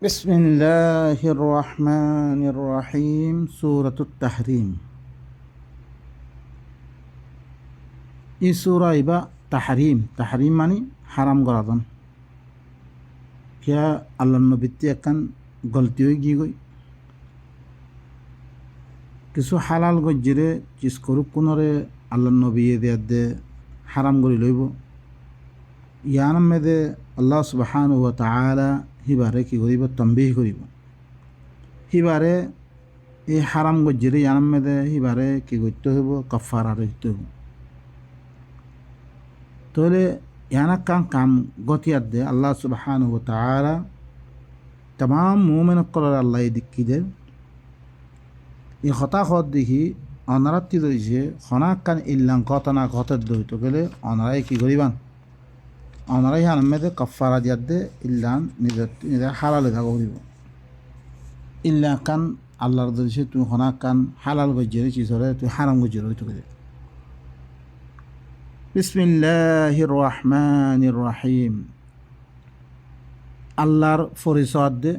বিসমিল্লাহির রহমানির রহিম। সূরাতুত তাহরিম। এই সূরা ইবা তাহরিম তাহরিম মানে হারাম করাদন। কিয়া আল্লাহ নবীতে একান গলতি হয়ে গিয়ে গই কিছু হালাল গজ্জিরে চিজ করুক কোনরে আল্লাহ নবী দেয়ার দে হারাম করি লইব। ইয়ানাম মেদে আল্লাহ সুবহানাহু ওয়া তাআলা হিবারে কি করিব তম্বিহ করিব। হিবারে এই হারাম গজ্জিরে ইয়ানাম মেদে হিবারে কি করতে হইব কাফারা দিতে হইব। তাহলে ইয়ানাক্কান কাম গতিয়ার দে আল্লাহ সুবহানাহু ওয়া তাআলা तमाम মোমেন করার আল্লাহ দিক্কি দে এই হতাহত দেখি অনারাত্তি ধরেছে হনাক্কান ইল্লাং ঘটনা ঘটের দইত গেলে অনারাই কি করিবান অনারাই হানমেদে কফারা দিয়ার দে ইল্লান নিজের হালালে থাকা করিব। ইল্লা কান আল্লাহর ধরেছে তুই হনাক্কান হালাল গজ্জেরে চিজরে তুই হারাম গজ্জের হইতে গেলে। বিসমিল্লাহির রহমানির রহিম। আল্লাহর পরিচয় দে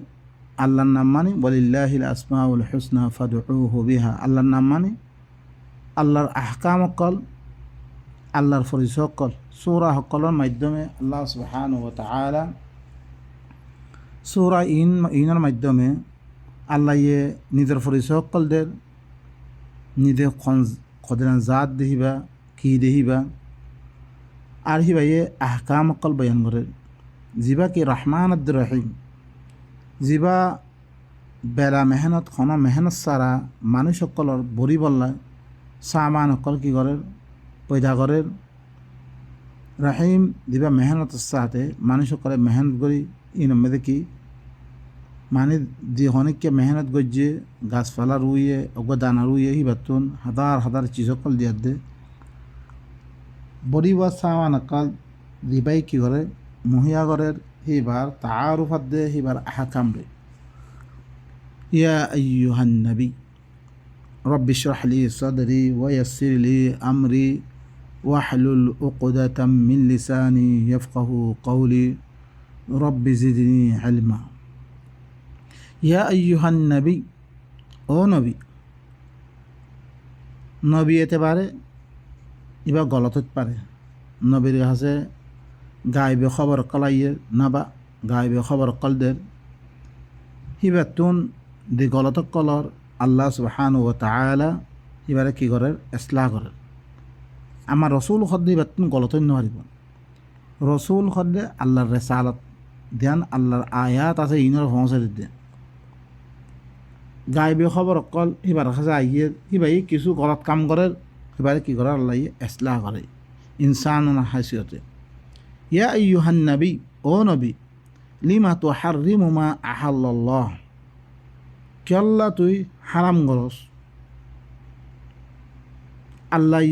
আল্লাহর নাম মানে ওয়ালিল্লাহিল আসমাউল হুসনা ফাদউহু বিহা। আল্লাহর নাম মানে আল্লাহর আহকাম অকল আল্লাহর পরিচয় অকল সূরা সকলের মাধ্যমে আল্লাহ সুবহানাহু ওয়া তাআলা সূরা ইনের মাধ্যমে আল্লাহ নিজের পরিচয় অকল দের নিজে কদিন জাত দেহিবা কি দেহিবা আর হিবা আহকাম অকল বয়ান করে জিবা কি রহমান আব্দুর রহিম। জিবা বেলা মেহনত খন মেহনত সারা মানুষ সকলের বড়ি বল্লায় সামান সকল কি করে পয়দা করে। রাহিম দিবা মেহনতের সাথে মানুষ সকলে মেহনত করি ই নমেদে কি মানে দি অনেককে মেহনত গজ্জে গাছপালা রুইয়ে অগদানা রুইয়ে হি বাতুন হাজার হাজার চিজ সকল দিয়ার দে বড়ি বা সামান অকল দিবাই কি করে মহিয়া গরের হিবার তাআরুফাত দে হিবার আহকাম রে। ইয়া আইয়ুহান নবী রব্বি ইশরাহ লি সাদরি ওয়া ইয়াসসির লি আমরি ওয়াহলুল উকদাতাম মিন লিসানি ইয়াফকাহু কওলি রব্বি জিদনি ইলমা। ইয়া আইয়ুহান নবী, ও নবী। নবী এতে পারে ইবা গলত হতে পারে। নবীর কাছে গাইবে খবর কলাইয়ে নাবা গাইবে খবর কলদের হিবাতুন দি গলত কলর আল্লাহ সুবহানাহু ওয়া তাআলা হিবারে কি করে ইসলাহ করে। আমার রসুল খদ্দে হিবাতুন গলত নহারিব। রসুল খদ্দে আল্লাহর রেসালত ধ্যান আল্লাহর আয়াত আছে ইনর পৌঁছে দিতে গাইবে খবর কল হিবার কাছে আইয়ে হিবাই কিছু গলত কাম করে হিবারে কি করে আল্লাহ ইসলাহ করে ইনসান হাসিয়তে। ইয়া আইয়ুহান নবী, ও নবী। লিমা তুহাররিমু মা আহাল্লাল্লাহ, কেল্লা তুই হারাম গরস আল্লাহ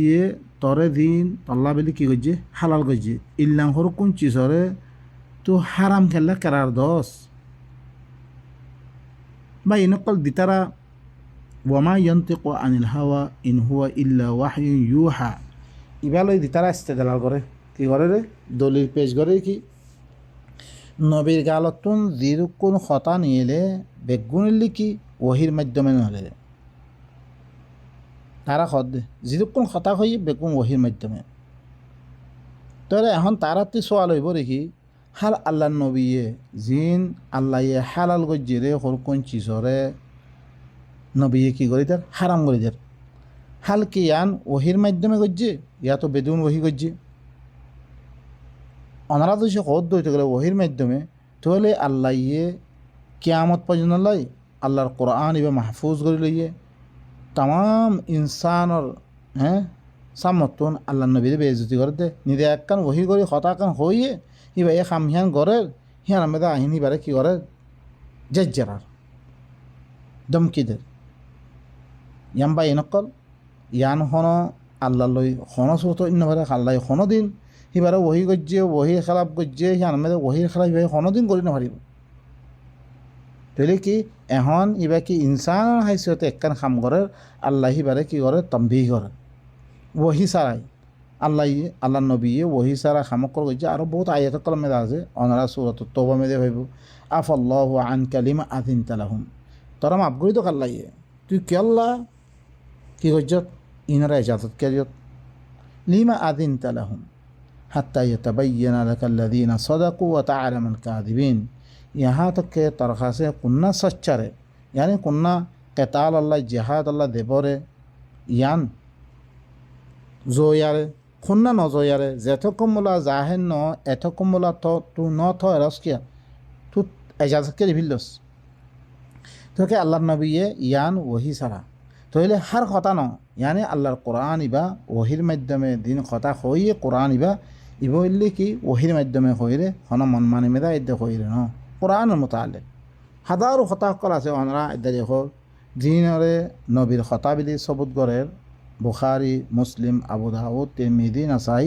তরে দিন তল্লা বেলি কি গজ্জে হালাল গজ্জে ইল্লাং হর কোন চিজরে তু হারাম খেললে কেরার দশ বা ইনকল দিতারা ওয়ামা ইয়ান্তিকু আনিল হাওয়া ইন হুয়া ইল্লা ওয়াহয়ুন ইউহা। ইবালই দিতারা ইস্তেদলাল করে কি করে রে দলিল পেশ করে কি নবীর গালতুন জিরুকুন খতা নিয়েলে বেগুনিল্লি কি ওহির মাধ্যমে নহলে তারা খদ জিরুকুন খতা হয়ে বেগুন ওহির মাধ্যমে। তাহলে এখন তারাতে সোয়াল হইব দেখি হাল আল্লাহ নবীয়ে জিন আল্লাহ হালাল গজ্জিরে হরকুন চিজরে নবীয়ে কি করি তার হারাম করি তার হাল কি ইয়ান ওহির মাধ্যমে গজ্জে ইয়া তো বেদুন ওহি গজ্জে অনারা তো সে হদ হইতে গেলে ওহির মাধ্যমে। তাহলে আল্লাহ কিয়ামত পর্যন্ত লাই আল্লাহর কোরআন ইবে মাহফুজ করে লইয়ে তাম ইনসানর সামতন আল্লাহ নবীরে বেজতি করে দে নিজে একখান ওহি করে হতাকান হইয়ে ইবা এ খাম হিয়ান গড়ের হিয়ান মেদা আহিন ইবারে কি করে জেজ্জারার দমকিদের ইয়ান বা ইনকল ইয়ান হন আল্লাহ লই হন সুরত ইন্নভারে আল্লাহ হন দিন সিবারে ওহি গজ্জে ওহির খেলাপ গজ্জে সিয়ান মেদে ওহির খেলা ইবাই হনদিন কৰি নহাৰিব। তাহলে কি এখন ইবা কি ইনসান হাইসিয়তে একখান খাম করে আল্লাহ সিবারে কি করে তম্বিহ করে ওহি চাৰাই আল্লাহ নবীয়ে ওহি সারা খামকর গেছে আরও বহুত আয়াত কলমে আছে অনারা সুরত তবা মেদে ভাইব আফাল্লাহু আন কালিমা আদিন তালাহুম তোরা মাফ করি তো কাল্লাইয়ে তুই কে আল্লাহ কি গজ্জত ইনারা এজাজত কেজত লিমা আদিন তালাহুম হাত্তা ইয়াতাবায়্যানা লাকাল্লাযীনা সাদাকু ওয়া তা'লামাল কাযিবিন यहाँ तक के तरखासे कुन्ना सच्चरे यानी कुन्ना केताल अल्लाह जिहाद अल्लाह देवरे यान जोयारे खुन्ना न जोयारे जेथकुमुला जाहेन न एथकुमुला तू न थो रसकिया तू एजाजत के दिभिलस तो के अल्लाह नबी यान वही सारा तो इले हर खता न यानी अल्लाहर कुरान इबा वहिर माध्यमे दिन खता होइए कुरान इबा इबो इल्ले की वहिर माध्यमे होइरे हन मन माने मेदा इद्दे होइरे न कुरान मुतालिक हजारों खता कल আছে ওনারা ইদ্দে দেখো জিনরে নবীর খতা বিলি সবুত গরের বুখারি মুসলিম আবু দাউদ তিরমিজি নাসাই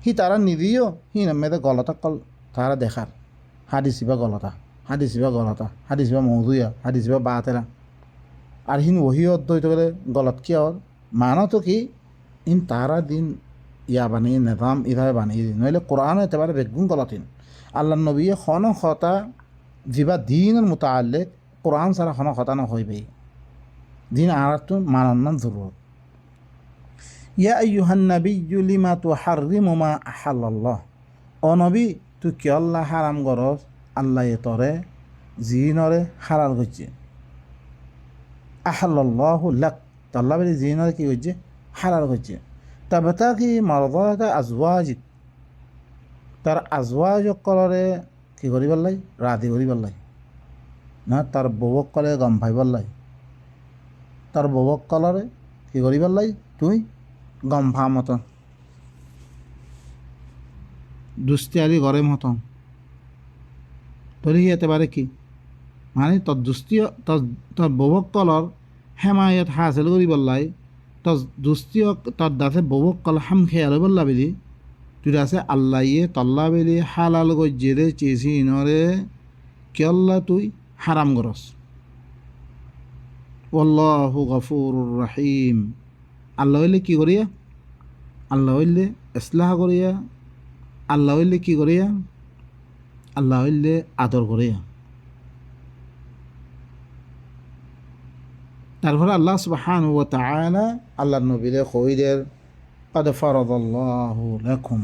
হি তারা নিদিও হি নমেদে গলতা কল তারা দেখার হাদিসিবা গলতা হাদিসিবা মৌদুয়া হাদিসিবা বাতেরা আর হিন ওহি অদ্বৈত গেলে গলত কি আর মানো তো কি ইন তারা দিন ইয়া বানিয়ে নিজাম ইধারে বানিয়ে দিন নইলে কোরআন এতেবারে বেগুন গলতিন আল্লাহ নবী খন খতা जिबा दीन मुताल्लिक कुरान सारा खना खता न होइबे दीन आरतु मानन जरूरत या अय्युहन नबिय्यु लिमा तुहर्रिमु मा अहल्लाल्लाह ओ नबी तू कि अल्लाह हाराम गरस अल्लाह तोरे जिनरे हालाल गजे अहल्लाल्लाहु लक तल्ला बे जिनरे कि गजे हालाल गजे तबताकी मरदात अजवाजिक तार अजवाज कलरे কি করিবার লাই রাধি করিবার লাই না তার ববক কলে গম ভাইবার লাই তার ববক কলরে কি করিবার লাই তুই গম ভা মতন দুস্তিয়ারি গরে মতন তোর এতেবারে কি মানে তোর দুস্তীয় তোর ববক কলর হেমায়ত হাসিল করিবার লাই তোর দুস্তীয় তোর দাসে ববক কল হাম খেয়াল বললা বিদি তুই আছে আল্লাহ তল্লা বেলি হালাল গজ্জেরে চেয়েছি ইনরে কেল্লা তুই হারাম গরস আল্লাহু গফুরুর রহিম আল্লাহ হইলে কি করিয়া আল্লাহ হইলে ইসলাহ করিয়া আল্লাহ হইলে কি করিয়া আল্লাহ হইলে আদর করিয়া তারপরে আল্লাহ সুবহানাহু ওয়া তাআলা আল্লাহর নবীরে কইদের قد فرض الله لكم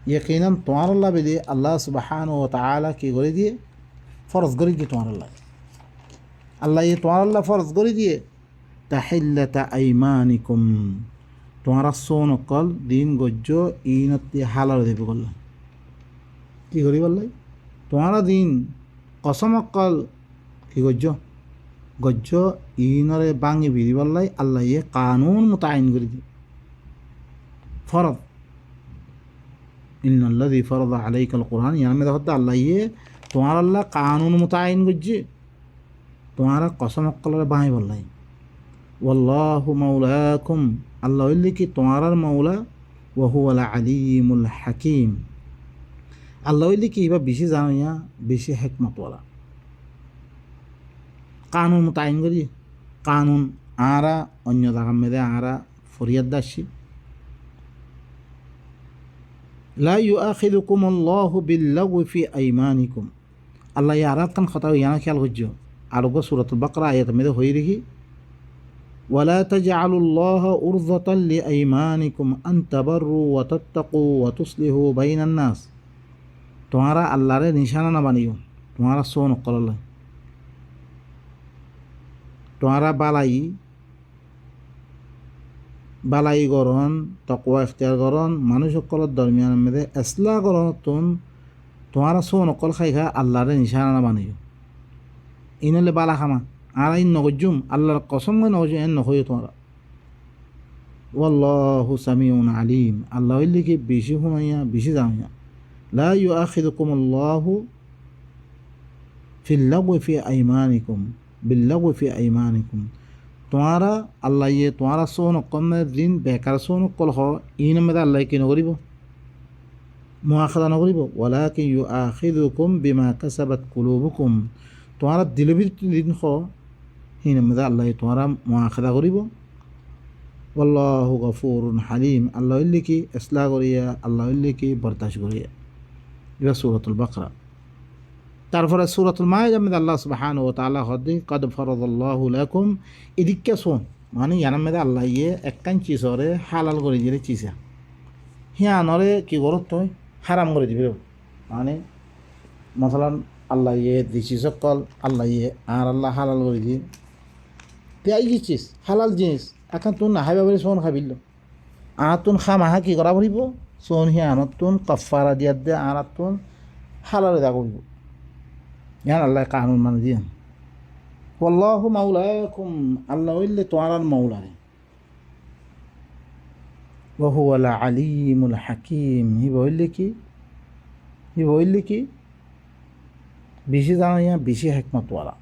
यकीनन तुम्हार अल्लाह भी दे अल्लाह सुब्हानहु व तआला की गरी दिए फ़र्ज़ गरी दिए तुम्हार अल्लाह ये तुम्हार अल्लाह फ़र्ज़ गरी दिए तहिल्लत अयमानिकुम तुम्हारा सोन कल दिन गज्जो ईनती हालाल दे बगल्ला की गरी बल्ला तुम्हारा दिन कसम कल की गज्जो ईनरे बांगी बिरी बल्ला अल्लाह ये कानून मुतायन गरी दिए फ़र्ज़ इन्नल्लज़ी फ़रज़ अलैकल कुरान यहाँ में देखो अल्लाह ये तुम्हारा अल्लाह कानून मुतायन गुज्जे तुम्हारा कसम कलर बाएं बोल वल्लाहु मौलाकुम अल्लाह इल्ली की तुम्हारा मौला वहुवल अलीमुल हकीम अल्लाह इल्ली की इबा बिशी जानिया बिशी हिकमत वाला कानून मुतायन करिए कानून आरा अन्य दागम में दे आरा फरियाद दाशी ला युआखिदुकुमुल्लाहु बिल्लग़्वि फ़ी अयमानिकुम अल्लाह ये आरात कन खता यहाँ ख्याल गुज्जो आरोग्य सूरतुल बकरा आयत में हो रही वला तजअलुल्लाह उर्ज़तन लिअयमानिकुम अन तबर्रु व तत्तक़ू व तुस्लिहू बैनन नास तुम्हारा अल्लाह रे निशाना ना बनियो तुम्हारा सोन कल तुम्हारा बालाई गरन तकवा इख्तियार गरन मानुष सकल दरमियान में एसला गरन तुम्हारा सोन अकल खाई खा अल्लाह रे निशाना ना बानियो इनले बाला खामा आरा इन नगजुम अल्लाहर कसम में नगजुम एन नखयो तुम्हारा वल्लाहु समीउन अलीम अल्लाह इल्ली के बेशी हुनया बेशी जानिया ला युआखिदुकुमुल्लाहु फिल्लग़्वि फ़ी अयमानिकुम बिल्लग़्वि फ़ी अयमानिकुम तुम्हारा अल्लाह ये तुम्हारा सोन कम दिन बेकार सोन कल हो इन में अल्लाह की नगरीब मुआखदा नगरीब वलाकिन युआखिदुकुम बिमा कसबत कुलूबुकुम तुम्हारा दिल भी दिन हो इन में अल्लाह तुम्हारा मुआखदा करीब ওয়াল্লাহু গফুরুন হালিম, আল্লাহ হইলে কি ইসলাহ করিয়া, আল্লাহ হইলে কি বরদাস্ত করিয়া। এবার সূরাতুল বাকরা। তারপরে সূরাতুল মাইদা মধ্যে আল্লাহ সুবহানাহু ওয়া তাআলা হদ্দি কদ ফরাদাল্লাহু লাকুম, এদিকে শোন মানে ইয়ার মধ্যে আল্লাহ ইয়ে একখান চিজরে হালাল করে দিলে চিজা হিয়ানরে কি করত হয় হারাম করে দিবে। মানে মশালান আল্লাহ ইয়ে দিছি সকল আল্লাহ ইয়ে আর আল্লাহ হালাল করে দিয়ে পেঁয়াজ দিচ্ছিস হালাল জিনিস এখন তুন না খাইবা বলে সোন খাবিল আর তুন খামাহা কি করা বলিব সোন হিয়ানত তুন কফারা দিয়ার দে আর তুন হালালে দা করিব। ইয়ান আল্লাহ কানুন মানে দিয়ে ওয়াল্লাহু মাওলাকুম, আল্লাহ হইলে তোমার মাওলারে। ওয়া হুয়াল আলিমুল হাকিম, হি বললে কি বেশি জানা বেশি হিকমত ওয়ালা।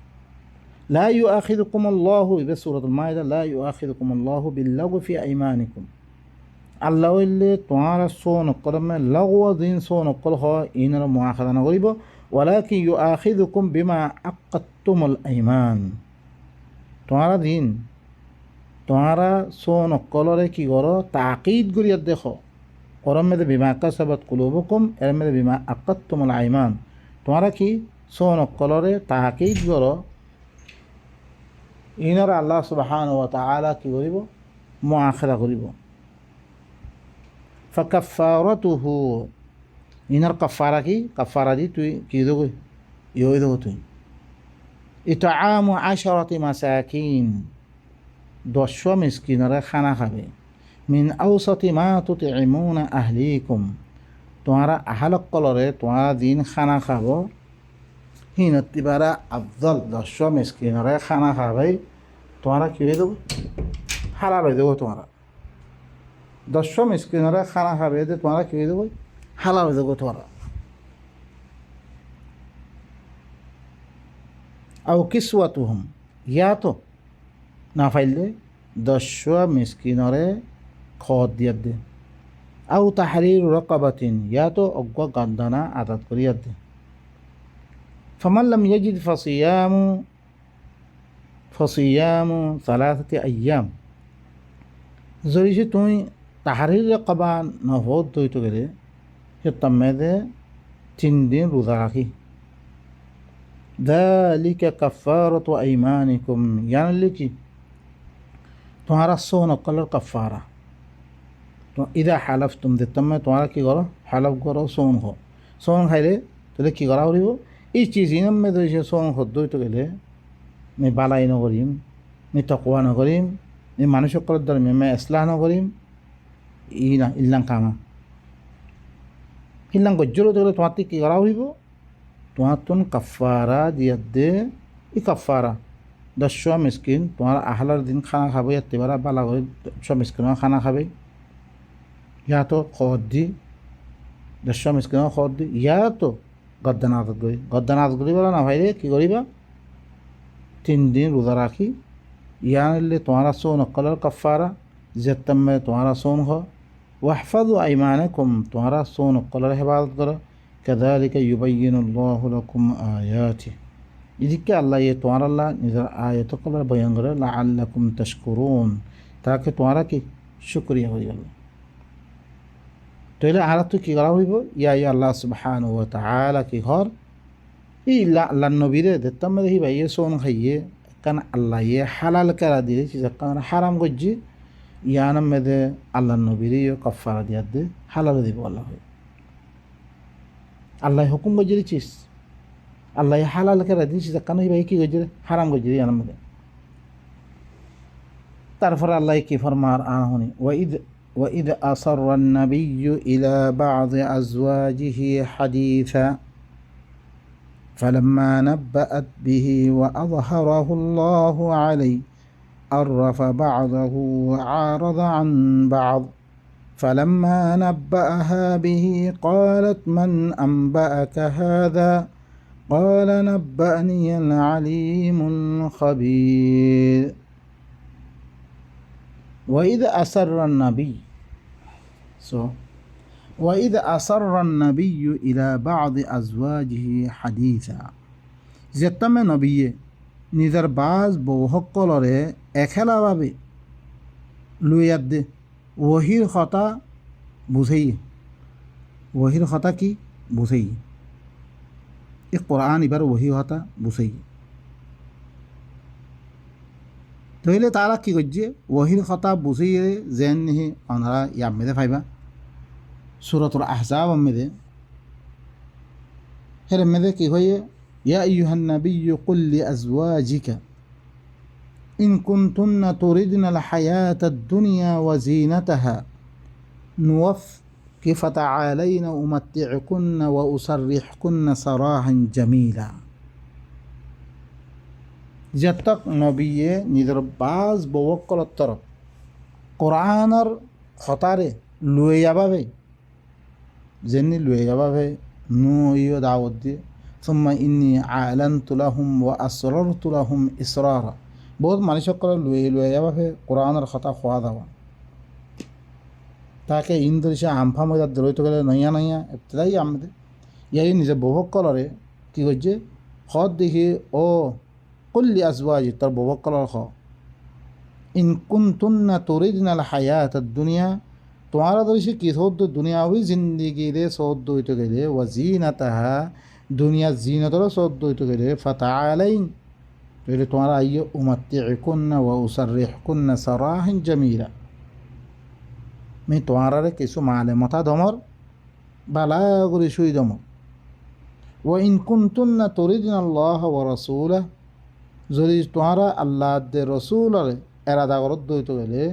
লা ইউআখিযুকুম আল্লাহু, এবার সূরাতুল মাইদা, লা ইউআখিযুকুম আল্লাহু বিল্লাগwi ফি আইমানিকুম, আল্লাহ হইলে তোমার সোন কলমে লাগওয়া দিন সোন কল হয় ইনার মুআখাযা না করিব। ওয়ালাকিন ইউআখিযুকুম বিমা আক্কাদতুমুল আইমান, তোমারা দিন তোমারা সোন কলরে কি করো তাকিদ করিয়া দেখো ওরম মেদে বিমা কাসাবাত কুলুবুকুম এর মেদে বিমা আক্কাদতুমুল আইমান, তোমরা কি সোন কলরে তাকিদ করো ইনার আল্লাহ সুবহানাহু ওয়া তাআলা কি করিব মুআখাযা করিব। ফাকাফারাতুহু, ইনার কাফারা কি কাফারা দি তুই কি দেবো ইয়ে দেবো তুই ইতআমু আশরাতি মাসাকিন, 10 মিসকিনরে খানা খাবে। মিন আওসাতি মা তুতঈমুনা আহলিকুম, তোমারা আহলক কলরে তোমারা দিন খানা খাব হিনতিবারা আফজল 10 মিসকিনরে খানা খাবে তোমারা কি হয়ে দেবো হালাল হয়ে দেবো। তোমারা 10 মিসকিনরে খানা খাবে যে তোমারা কি হয়ে দেবো হালাল হয়ে দেবো। তোমারা আও কিসওয়াতুহুম, ইয়া তো না ফাইলে 10 মিসকিনরে খদ দিয়া দে। আও তাহরির রকাবাতিন, ইয়া তো অজ্ঞ গান্দানা আদাত করিয়া দে। ফামান লাম ইয়াজিদ ফাসিয়ামু সালাসাতি আইয়াম, যদি তুমি তাহারির রকাবা নহদ দইতে গেলে সে তামেদে 3 দিন রোজা রাখি। যালিকা কাফারাতু আইমানিকুম, ইয়ানলে কি তোমারা সোন কলর কাফারা। তো ইদা হালাফ তুম দিতাম তোমারা কি করো হালাফ করো সোন হো, সোন খাইলে তাহলে কী করা করিব এই চিজ ইনাম মে ধরেছে সোন হদ্দইতে গেলে আমি বালাই নকরিম, আমি তকওয়া নকরিম, আমি মানুষ সকলের দ্বারা আমি ইসলাহ নকরিম, ই না ইল্লাং কামা ইল্লাং গজ্জল গেলে তোমার কী করা করিব তোমার তুন কাফারা দিয়া দে। ই কাফারা 10 মিসকিন তোমার আহলার দিন খানা খাবে এতেবারা বালা করে 10 মিসকিন খানা খাবে। ইয়া তো খদ দি 10 মিসকিন খদ দি, ইয়া তো গদ্দানাত করি বলা না ভাইরে কী করিবা 3 দিন রোজা রাখি। ইয়া নিলে তোমারা সোন কলর কাফারা যেতমে তোমারা সোন হ। ওয়াহফাযু আইমানাকুম, তোমারা সোন কলর হেফাজত করো। কাযালিকা ইউবাইয়িনুল্লাহু লাকুম আয়াতিহি, এদিকে আল্লাহ ইয়ে তোমার আল্লাহ নিজের আয়াত কলর বয়ান করে লাআল্লাকুম তাশকুরুন, তাকে তোমারা কি শুকরিয়া করি আল্লাহ। তাহলে আর তুই কী করা হইব ইয়া আল্লাহ সুবহানাহু ওয়া তাআলা কি ঘর ই আল্লাহ নবীরে দেখতাম দেখি ভাই সোন খাইয়ে কারণ আল্লাহ ইয়ে হালাল করা দিয়ে কারণ হারাম করছি ইয়ানাম মেদে আল্লাহ নবীরে কফারা দিয়া দে হালাল দিব আল্লাহ আল্লাহ হুকুম করছি দিচ্ছিস আল্লাহ হালাল করা দিয়েছিস কারণ ভাই কী করছি হারাম করছি ইয়ানাম মেদে। তারপরে আল্লাহ কি ফরমার আনহনি وإذ أصر النبي إلى بعض أزواجه حديثا فلما نبأت به وأظهره الله عليه عرف بعضه وعارض عن بعض فلما نبأها به قالت من أنبأك هذا قال نبأني العليم الخبير وإذ أسر النبي وإذ أسر النبي إلى بعض أزواجه حديثا, যেতমে নবীয়ে নিজের বাজ বউ সকলরে এখেলাভাবে লুইয়াত দে ওহির কথা বুঝেই, ওহির কথা কি বুঝেই, এ কোরআন এবার ওহি কথা বুঝেই। তাহলে তারা কি করছে, ওহির কথা বুঝিয়ে যেন নিহি ওনারা ইয়াব মেদে ফাইবা সূরাতুল আহজাব মেদে হের মেদে কি হয়ে, ইয়া আইয়ুহান নাবিয়্যু কুল লিআজওয়াজিকা ইন কুনতুন্না তুরিদনাল হায়াতাদ দুনিয়া ওয়া যিনাতাহা নুওয়াফফি ফাতাআলাইনা উমাত্তি'কুন্না ওয়া উসাররিহকুন্না সারাহান জামিলা। যেতক নবীয়ে নিজের বাজ বওকলত তরফ কোরআনের খতারে লুয়ে যাবাবে, যেনি লুয়ে যাবাবে নু ইয় দাওয়াত দিয়ে সুম্মা ইন্নি আ'লানতু লাহুম ওয়া আসরারতু লাহুম ইসরারা। বহুত মানুষ করে লুয়ে যাবাবে কোরআনের কথা খোয়া দাওয়া তাকে ইন্দোনেশিয়া আমফা মজার দরইত গেলে নইয়া নইয়া এতটাই আমাদের ইয়াই নিজে বহকলরে কী করছে খত দেখি ও কল্লি আজওয়াজি তোর বহকলর খ ইন কুনতুন্না তুরিদনাল হায়াতাদ দুনিয়া, তোমারা ধরেছে কি সৌদ্দ দুনিয়াবি জিন্দিগি রে সৌদ্দ হইতে গেলে ওয়া জিনাতাহা দুনিয়া জিনতরও সৌদ্দ হইতে গেলে ফাতাআলাইন তাহলে তোমারা আইয়ো উমাত্তি'কুন্না ওয়া উসাররিহকুন্না সারাহান জামিলা। আমি তোমারে কিছু মালে মথা দমর বালা করে শুই দমর। ওয়া ইন কুনতুন্না তুরিদনাল্লাহ ওয়া রাসূলাহ, যদি তোমারা আল্লাহ দে রসুলরে এরাদা করত দইতে গেলে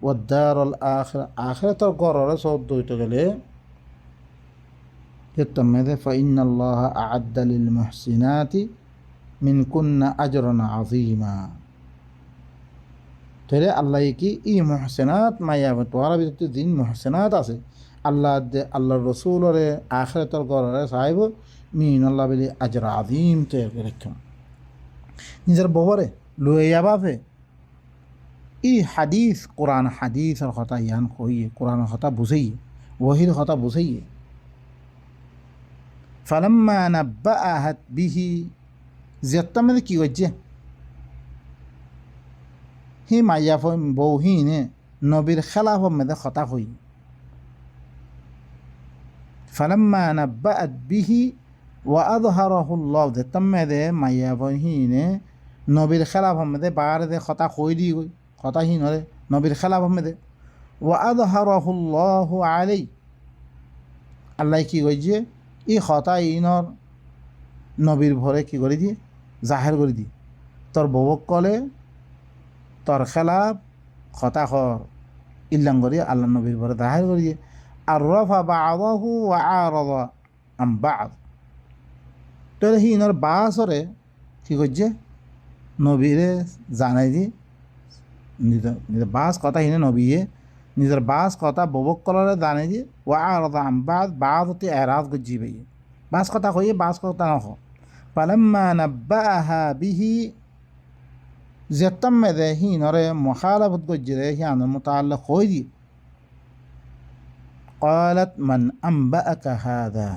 ওয়াদ্দারুল আখিরা আখিরাতর গররে সব দইতে গেলে যেতমেদে ফাইন্নাল্লাহ আ'আদ্দা লিল মুহসিনাতি মিনকুন্না আজরান আযীমা। তাহলে আল্লাহ কি ই মুহসিনাত মাইয়া তোরা ভিতরে দিন মুহসিনাত আছে আল্লাহ দে আল্লাহর রসুলরে আখিরাতর গররে সাহেব মিনাল্লাহ বিলি আজর আযীম তৈরি রেখম নিজের ববরে লুয়ে যাবাবে ই হাদিস কোরআন হাদিসের কথা ইয়ান কইয়ে কোরআনের কথা বুঝেই ওহির কথা বুঝেই ফালাম্মা নাব্বাআহাত বিহি যেতমেদে কি করছে হি মাইয়া বৌহিনে নবীর খেলাফ মেদে কথা হই ফালাম্মা নাব্বাআত বিহি ওয়া আযহারাহুল্লাহ যেতমেদে মাইয়া বহিনে নবীর খেলাফ মেদে বারে দে কথা কই দি গই কথা হি নরে নবীর খেলাফ মেদে ওয়া আযহারাহুল্লাহু আলাই আল্লাহ কি কইছে ই কথা ইনর নবীর ভরে কি করে দিয়ে জাহের করে দিয়ে তোর ববক কলে তোর খেলাফ কথা খর ইল্লাং করি আল্লাহ নবীর ভরে জাহের করে দিয়ে আর রফা বা'দাহু ওয়া আরাদা আন বা'দ। তাহলে হি ইনর বাসরে কি করছে নবীরে জানাই দি নিজের বাস কথা হিনে নবীয়ে নিজের বাস কথা ববক কলরে জানাই দি ওয়া আরাদা আন বা'দ বা'দ হতে এরাজ গজি ভাই বাস কথা কইয়ে বাস কথা নখ ফালাম্মা নাব্বাআহা বিহি যেতমেদে হি নরে মুখালাফত গজিরে হি আনর মুতাআল্লিক কই দি قالت من أنبأك هذا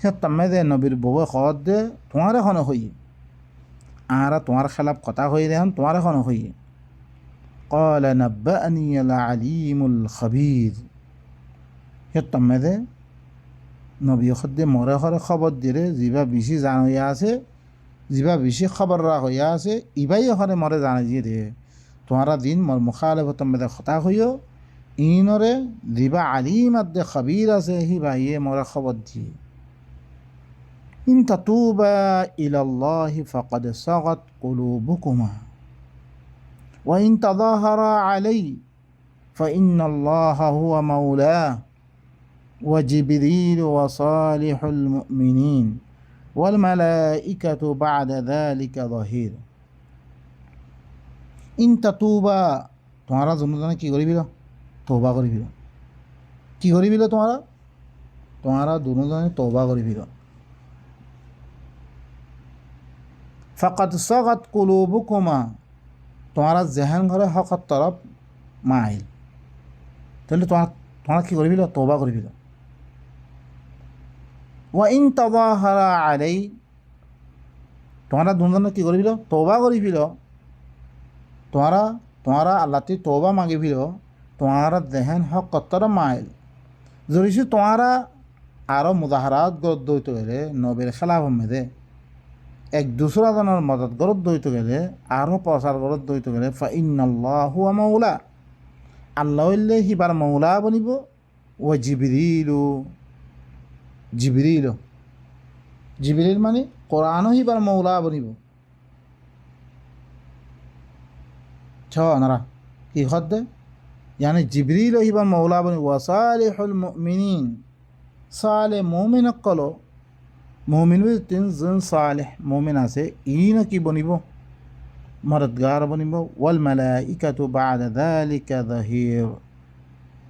যেতমেদে নবীর বউ খত দে তোমার এখন হই আর তোমার খেলাফ কথা হই দেখুন তোমার এখন হই قال نبأني العليم الخبير যেতমেদে নবী খদ্দে মরে ঘরে খবর দিলে যিবা বেশি জান হইয়া আছে যিবা বেশি খবর রাখ হইয়া আছে ইবাই ওখানে মরে জানে দিয়ে দে তোমারা দিন মর মুখালেফত মেদে কথা হইও ইনরে যিবা আলিম আদে খবির আছে হি বাইয়ে মরে খবর দিয়ে ইন তাতুবা ইলাল্লাহি ফাকাদ সাগাত কুলুবুকুমা ওয়া ইন তাযাহারা আলাইহি ফাইন্নাল্লাহা হুয়া মাওলাহ وجبريل وصالح المؤمنين والملائكة بعد ذلك ظهير ইন তাতুবা তোমারা দুজনে কি করিবিল তওবা করিবিল কি করিবিল তোমারা দুজনে তওবা করিবিল ফাকাদ সাগাত কুলুবুকুমা তোমারা জেহান ঘরে হকত তরফ মাইল তাহলে তোমরা কি করিবিল তওবা করিবিল ওয়া ইন তাযাহারা আলাই তোমরা দুজনে কি করিবিল তওবা করিবিল তোমরা তোমারা আল্লাহতি তোবা মাগি ভিল তোমারা দেহেন হক কত্তর মাইল জরিসি তোমারা আরও মুজাহারাত গরত দইতে গেলে নবীর খেলাফ মেদে এক দুসরা জনের মদত গরত দইতে গেলে আরও প্রচার গরত দইতে গেলে ফা ইন্নাল্লাহু মাওলা আল্লাহ হইলে হিবার মৌলা বনিব ও জিবরিল মানে কোরআনও হিবার মৌলা বনিব নারা কি হদ্দে यानी जिब्रील हिबार मौला बनी वसालिहुल मुमिनीन साले मोमिन कलो मोमिन भी तीन जन सालेह मोमिन आसे इन की बनिब मददगार बनिब वल मलाइकातु बाद जालिका ज़हीर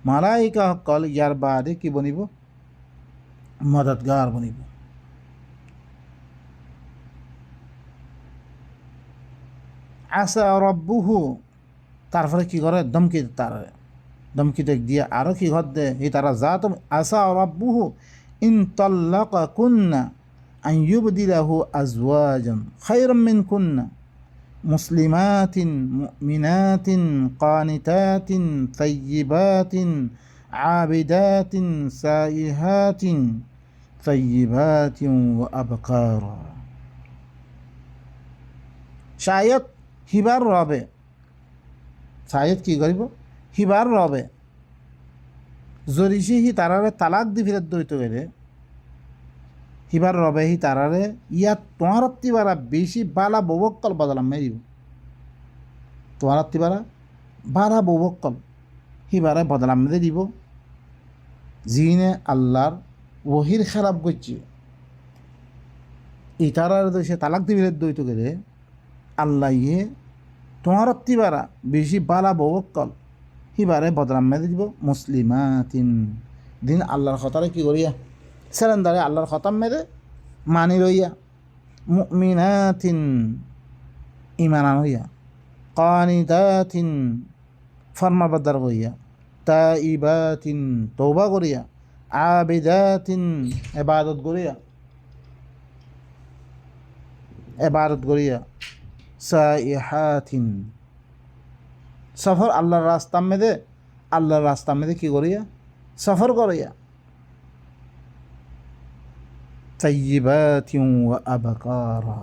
मलाइका कल यार बाद की बनिब मददगार बनिब आसा रब्बुहु তারপরে কি করে দমকি দেখ দিয়ে আরও কি ঘর দে এই তারা জাত আসা রাব্বুহু ইন তাল্লাকাকুন্না আন ইউবদিলাহু আজওয়াজান খায়রাম মিনকুন্না মুসলিমাতিন মুমিনাতিন কানিতাতিন তাইয়্যিবাতিন আবিদাতিন সাইহাতিন তাইয়্যিবাতিন ওয়া আবকারা শায়দ হিবার রবে শায়দ কি করিব হিবার রবে জরিসি হি তারারে তালাক দি ফিরত দইতে গেলে হিবার রবে হি তারারে ইয়াত তোমারত্তি বারা বেশি বালা ববক্কল বদলাম মেরিব তোমারত্তি বারা বালা ববক্কল হিবারে বদলাম মেরে দিব জিনে আল্লাহর ওহির খারাপ করছে ইতারার দেশে তালাক দি ফিরত দইতে গেলে আল্লাহ ইয়ে তোমার তিবারা বেশি বালা বকল হিবারে বদলাম মেরে দিব মুসলিমাতিন দিন আল্লাহর খতারে কি করিয়া সেরেন্দারে আল্লাহর খতাম মেরে মানি রইয়া মুমিনাতিন ইমান হইয়া কানিতাতিন ফরমাবদার করিয়া তাইবাতিন তওবা করিয়া আবিদাতিন ইবাদত করিয়া সাইহাতিন সফর আল্লাহর রাস্তা মেদে কি করিয়া সফর করিয়া তাইয়্যিবাতিন ওয়া আবকারা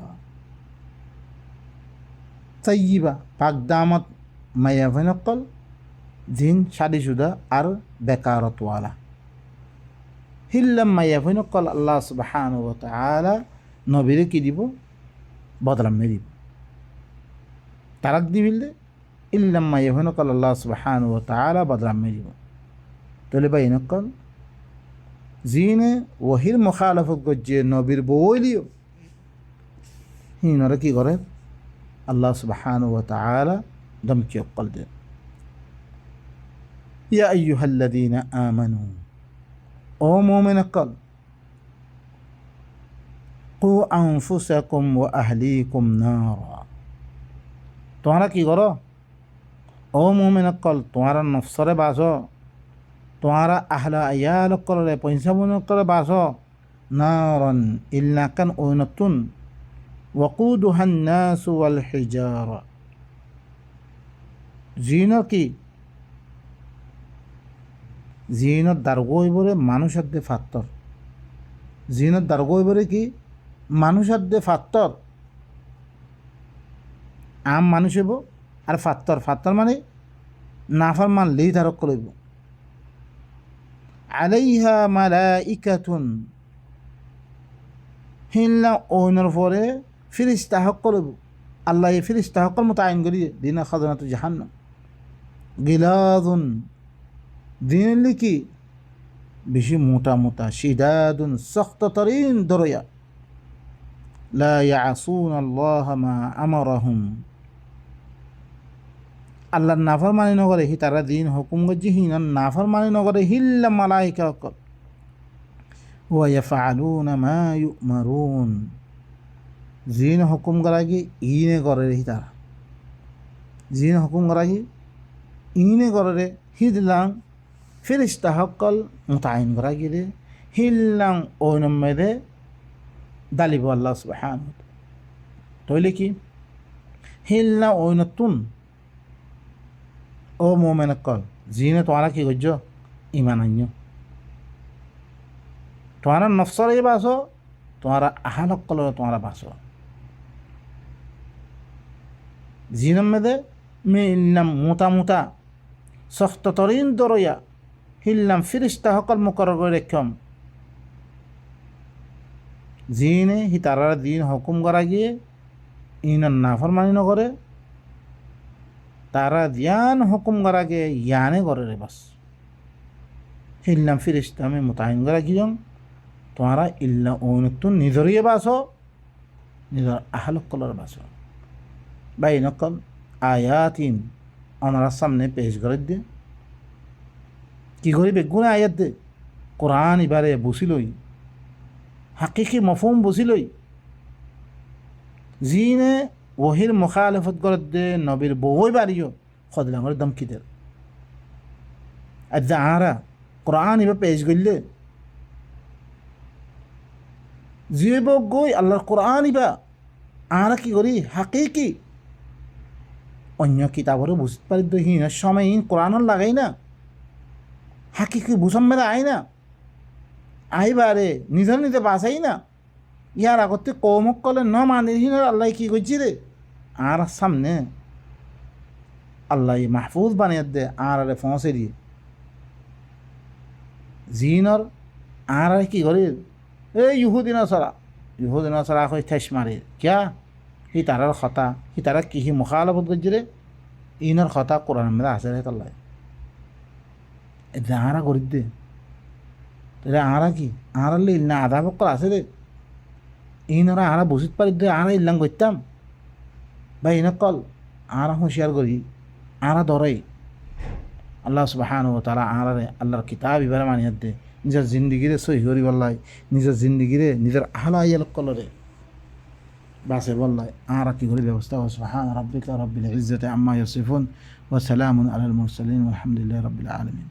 তাইয়্যিবা পাকদামত মায়াভিনকল দিন শাদিশুদা আর বেকারতওয়ালা হিল্লাম মায়াভিনকল আল্লাহ সুবহানাহু ওয়া তাআলা নবীরে কি দিব বদলাম মেরিব তারাক দিবিলে ইল্লাম্মা ইয়াহুনকাল আল্লাহ সুবহানাহু ওয়া তাআলা বদলাম মেরিব তাহলে ভাই নকল জিনে ওহির মুখালাফত গজ্জে নবীর বইলিও হিনরে কি করে আল্লাহ সুবহানাহু ওয়া তাআলা দমকি অকল দে ইয়া আইয়ুহাল্লাযীনা আমানু ও মুমিন অকল কু আনফুসাকুম ওয়া আহলিকুম নারা তোমরা কি করো ও মুমিন অকল তোমারা নফসরে বাস তোমারা আহলা আয়াল অকলরে পয়সাবুন অকলে বাস নারন ইল্লাকান ওনতুন ওয়াকুদুহান নাসু ওয়াল হিজারা জিন কি জিনত দারগইবরে মানুষের দে ফাত্তর জিনত দারগইবরে কি মানুষের দে ফাত্তর আম মানুষ হইব আর ফাত্তর মানে নাফার মান লেই ধারক করব আলাইহা মালাইকাতুন হিল্লা ওইনর পরে ফিরিস্তা হক করব আল্লাহ এই ফিরিস্তা হকর মতো আইন করিয়ে দিনা খাজানাতু জাহান্নাম গিলাদুন দিন লিখি বেশি মোটা শিদাদুন সখ্ততরিন দরয়া লা ইয়াসুন আল্লাহ মা আমারহুম আল্লাহর নাফরমানি নগরে হি তারা দিন হুকুম গজ্জি হিন নাফরমানি নগরে হিল্লা মালাইকা কল ওয়া ইয়াফআলুনা মা ইউমারুন জিন হুকুম করাগি ইনে করে হি তারা জিন হুকুম করাগি ইনে করে হিদলাং ফিরিস্তা হকল মুতাইন করাগি রে হিল্লাং ওনমেদে দালিব আল্লাহ সুবহানাহু তইলে কি হিল্লা ওইনতুন ও মোমেন কল জিনে তোমারা কি করছ ইমান আন্য তোমারা নফসরে বাসো তোমারা আহালক কলরে তোমারা বাসো জিনম মেদে মে ইল্লাম মোতা মোতা সখ্ত তরিন দরইয়া হিল্লাম ফিরিস্তা সকল মুকরর করে রেখম জিনে হি তারা দিন হুকুম করা গিয়ে ইনার নাফরমানি নকরে তারা জ্ঞান হুকুম করা গিয়ে ইয়ানে করে রে বাস হিল্লাম ফিরিস্তা আমি মোতায়েন করা গিয়ং তোমারা ইল্লা অনুতুন নিজরিয়ে বাসো নিজর আহলক কলর বাসো বাই নকল আয়াতিন ওনারা সামনে পেশ করে দে কি করি বেগুনে আয়াত দে কোরআন এবারে বসিলই হাকিকি মফহুম বসিলই জিনে ওহির মুখালেফত করে দে নবীর বই বাড়িও খদলাঙ্গর দমকিদের আজ আরা কোরআন এবার পেশ করলে যে বই আল্লাহর কোরআন ইবা আরা কি করি হাকিকি অন্য কিতাবরও বুঝতে পারি তো হিন সময় ইন কোরআন লাগাই না হাকিকি বুঝম মেরা আই না আইবারে নিজের নিজে বাঁচাই না ইয়ার আগতে কৌমক কলে ন মানে হিন আল্লাহ কি করছি রে আর সামনে আল্লাহ মাহফুজ বানিয়ে দে আর আরে ফসে দিয়ে জিনর আর কি করি এই ইহুদিন সরা কই ঠেস মারে কিয়া হি তারার খতা হি তারা কি হি মুখালাফত করছি রে ইনর খতা কোরআন মেরা আছে রে তাল্লাহ এটা আরা করি দে তাহলে আরা কি আরালে না আধা পক্কর আছে রে ইনরা আরা বুঝতে পারি দে আরা ইল্লাম করতাম বা ইনক কল আরা হুঁশিয়ার করি আরা ধরাই আল্লাহ সুবহানাহু ওয়া তাআলা আরারে আল্লাহর কিতাব ইবারে মানিয়ে দে নিজের জিন্দিগিরে সহি করি বললাই নিজের জিন্দিগিরে নিজের আহলা ইয়াল কলরে বাসে বললাই আরা কি করে ব্যবস্থা সুবহান রাব্বিকা রাব্বিল ইজ্জাতি আম্মা ইয়াসিফুন ওয়া সালামুন আলাল মুরসালিন ওয়ালহামদুলিল্লাহি রাব্বিল আলামিন।